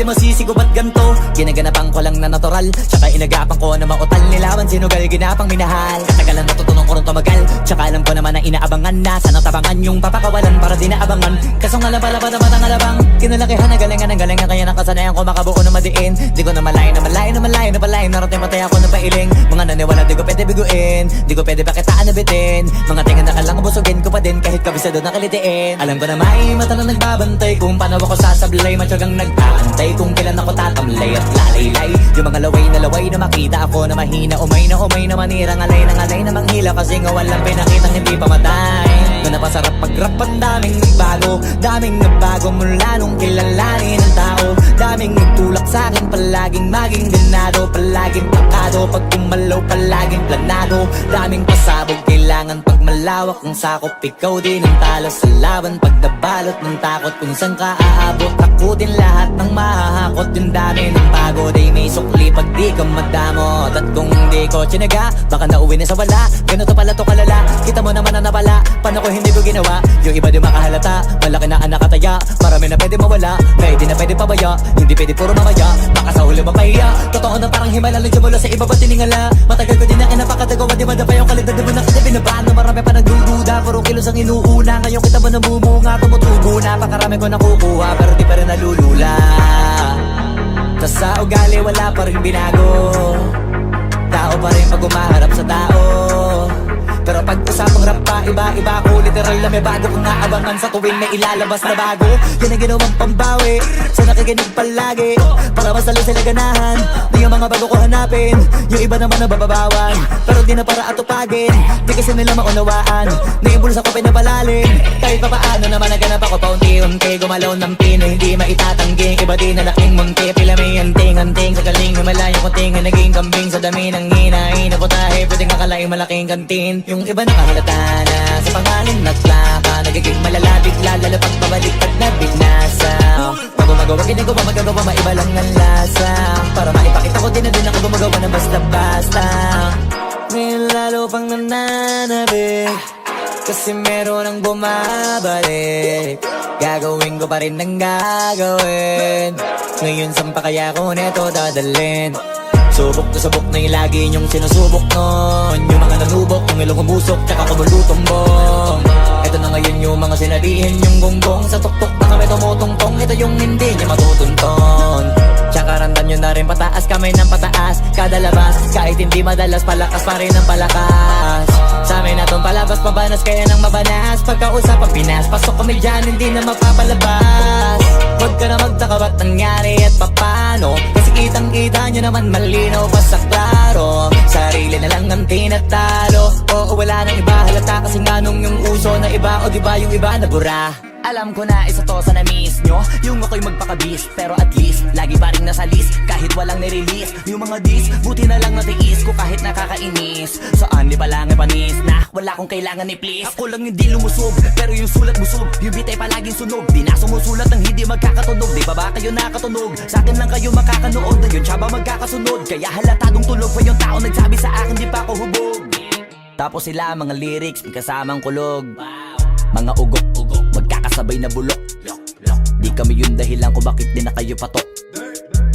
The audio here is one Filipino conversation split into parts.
di masisigo ba't ganto? Ginaganapan ko lang na natural, tsaka inagapan ko na mautal. Nilawan sinugal, ginapang minahal. Katagalan natutunan ko rin tumagal, tsaka alam ko naman na inaabangan na. Sana tabangan yung papakawalan para di naabangan. Kaso nga lang pala pa naman ang alabang. Kinalakihan na galingan kaya nakasanayan ko makabuo na madiin. Di ko na malayo na malayo na malayo na palayo. Narating matay ako na pailing. Mga naniwala di ko pwede biguin, di ko pwede pakitaan na bitin. Mga tinga na kalang busugin ko pa din kahit kabisado na kalitiin. Alam ko na may mata na nagbabantay kung paano ako sasablay. Matyagang nag-aantay kung kailan ako tatamlay at lalaylay. Yung mga laway na makita ako na mahina. Umay na manira, ngalay na manghila. Kasi nga walang pinakitang hindi pa matay. Na napasarap pag-rap ang daming nagbago mula nung kilalanin ang tao. Daming nagtulak sa'kin, palaging maging ganado. Palaging pakado, pag kumalaw palaging planado. Daming pasabog, kailangan pag malawak ang sakop. Ikaw din ang talo sa laban pag nabalot ng takot. Kung saan ka aabot, ako din lahat ng mahahakot. Yung dami ng pagod ay may sukli pag di ka madamot. At kung di ko tsinaga, baka nauwi na sa wala. Ganito pala to kalala, kita mo naman na napala. Paano ko hindi ko ginawa, yung iba di makahalata. Malaki na anak kataya, marami na pwede mawala. Kaya di na pwede pabaya, hindi pwede puro mamaya. Baka sa huli mapahiya, totoo na parang himala. Lang mula sa iba ba tiningala. Matagal ko din na kinapakatagawa, di madapa yung kalidad. Di mo na kasi binabaan na marami pa nagdududa. Puro kilos ang inuuna, ngayon kita mo namumunga. Tumutubo na, pakarami ko nakukuha, pero di pa rin nalulula. Tas sa ugali wala pa rin binago. Tao pa rin pag umaharap sa tao. Pero pag usapang rap pa, iba ko. Literal na may bago kong naabangan sa tuwing may ilalabas na bago. Yan ang ginawang pambawi sa nakikinig palagi, para mas lalo sila ganahan. Di yung mga bago ko hanapin, yung iba naman nababawan. Pero di na para atupagin, di kasi nila maunawaan. Naimbulsa ko pinapalalim, kahit pa paano naman naganap ako paunti-unti. Gumalaw ng pino, hindi maitatanggi. Iba din na laking munti, pila may anting-anting. Sa galing malayo kunting naging kambing. Sa dami ng hinahin ako tahe, pwedeng akalaing malaking kantin. Yung iba nakahalata na sa pangalan na plaka. Nagiging malalapit lalo pag pabaliktad na binasa. Pag gumagawa, ginagawa, magagawa, maiba lang ang lasa. Para maipakita ko din na din ako gumagawa na basta-basta. Ngayon lalo pang nananabik, kasi meron ang bumabalik. Gagawin ko pa rin ang gagawin. Ngayon saan pa kaya ko neto dadalhin? Subok na yung lagi niyong sinusubok nun. Yung mga nanubok, yung ilong umusok, tsaka kumulutumbong. Ito na ngayon yung mga sinabihin yung gonggong. Sa tuktok na kami tumutungtong, ito yung hindi niya matutunton. Tsaka randan nyo na rin pataas, kamay ng pataas. Kada labas, kahit hindi madalas, palakas pa rin ang palakas. Sa amin na tong palabas, pabanas kaya nang mabanas. Pagkausap ang Pinas, pasok kami dyan, hindi na mapapalabas. Huwag ka na magtaka ba't nangyari at papano, kasi kitang-kita nyo naman malinaw pa sa klaro. Sarili na lang ang tinatalo, oo wala nang iba halata. Kasi nga nung yung uso na iba, o diba yung iba na bura. Alam ko na isa to sa na-miss nyo, yung ako'y magpakabis. Pero at least, lagi pa rin nasa list, kahit walang nirelease. Yung mga dis, buti na lang natiis ko kahit nakakainis. Saan di pa lang ipanis na, wala kong kailangan ni please. Ako lang hindi lumusog, pero yung sulat busog. Yung bitay palaging sunog, di na sumusulat ng hindi magkakatunog. Di ba ba kayo nakatunog? Sa akin lang kayo makakanood, na yun siya ba magkakasunod? Kaya halatadong tulog pa yung tao nagsabi sa akin di pa ako hubog. Tapos sila mga lyrics, may kasamang kulog. Mga ugok-ugok, magkakasabay na bulok. Di kami yung dahilan kung bakit di na kayo patok.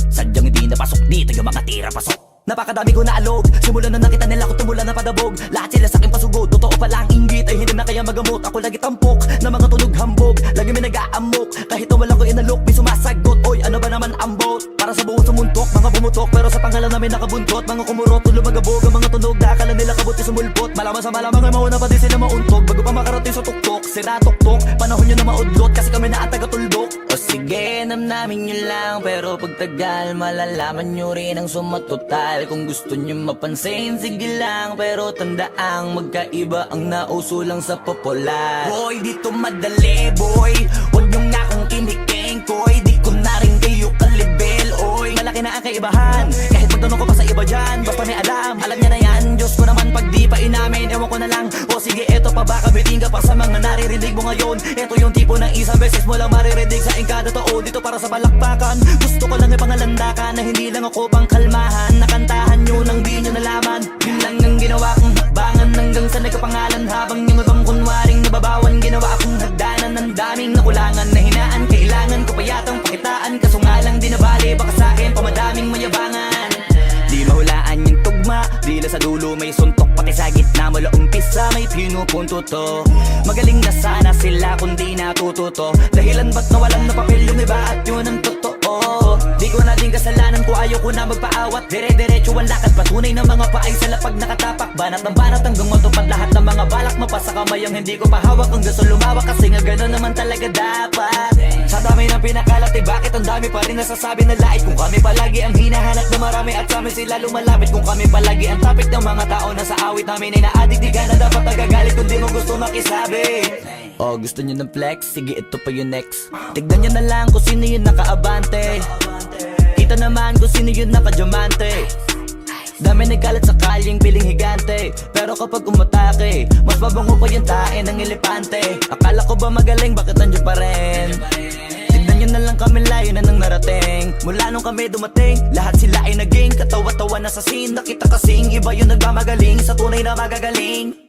Sadyang hindi napasok dito yung mga tira pasok. Napakadami ko na alog, simulan na nakita nila ko tumula na padabog. Lahat sila sa akin pasugod, totoo pala ang inggit ay hindi na kaya magamot. Ako lagi tampok, na mga tunog hambog, lagi may nag-aamok. Kahit na wala ko inalok, may sumasagot. Oy, ano ba naman ang bot? Para sa buong sumuntok, mga bumutok, pero sa pangalan namin nakabuntot. Mga kumurot, tulo magabog, ang mga tunog na akala nila kabuti sumulpot. Malaman sa malamang ay mauna pa din sila mauntog. Bago pa makarating sa tuktok, sira tuktok, panahon nyo na maudlot, kasi kami na at taga-tuldok. O sige, namnamin nyo lang, pero pagtagal malalaman nyo rin ang sumatotal. Kung gusto nyo mapansin, sige lang, pero tandaang magkaiba ang nauso lang sa popular. Boy, dito madali, boy, huwag nyo nga akong kiniking, koy. Di ko na rin kayo kalibel, oy. Malaki na ang kaibahan, kahit magtanong ko pa sa iba dyan. Basta may alam niya na yan. Diyos ko naman pag di pa inamin, ewan ko na lang. O sige, eto pa ba, kabiting ka pa sa mga naririnig mo ngayon. Eto yung tipo ng isang beses mo lang maririnig sa kada tao. Dito para sa balakbakan, gusto ko lang ipangalandakan na hindi lang ako pang kalmahan. Nakantahan nyo nang di nyo nalaman, yun lang ang ginawa kong hakbangan hanggang sa nagkapangalan. Habang yung ibang kunwaring nababawan, ginawa akong hagdanan ng daming nakulangan na hinaan. Kailangan ko pa yatang pakitaan, kaso nga lang di nabali. may suntok, pati sa gitna mula umpisa may pinupunto to. Magaling na sana sila kundi natututo. Dahilan ba't nawalan na papel yung iba at yun ang totoo. Di ko na din kasalanan ko, ayaw ko na magpaawat. Dire-diretso ang lakad, patunay ng mga paay sa lapag nakatapak. Banat ng banat hanggang matupad lahat ng mga balak. Mapasa kamay ang hindi ko pahawak, ang gusto lumawak kasi nga gano'n naman talaga dapat. Sa dami ng pinakalat, bakit ang dami pa rin nasasabi na lait? Kung kami palagi ang hinahanap na marami at sa amin sila lumalapit. Kung kami palagi ang topic ng mga tao na sa awit namin ay na-addict, di ka na dapat nagagalit kung di mo gusto makisabi. Oh, gusto nyo ng flex? Sige, ito pa yung next. Tignan nyo na lang kung sino yung nakaabante. Kita naman kung sino yung nakadiamante. Dami nagkalat sa kalyeng piling higante, pero kapag umatake, mas babango pa yung tae ng elepante. Akala ko ba magaling, bakit nandiyan pa rin? Tignan nyo na lang kami, layo na nang narating. Mula nung kami dumating, lahat sila ay naging katawa-tawa na sa scene. Nakita kasing iba yung nagmamagaling sa tunay na magagaling.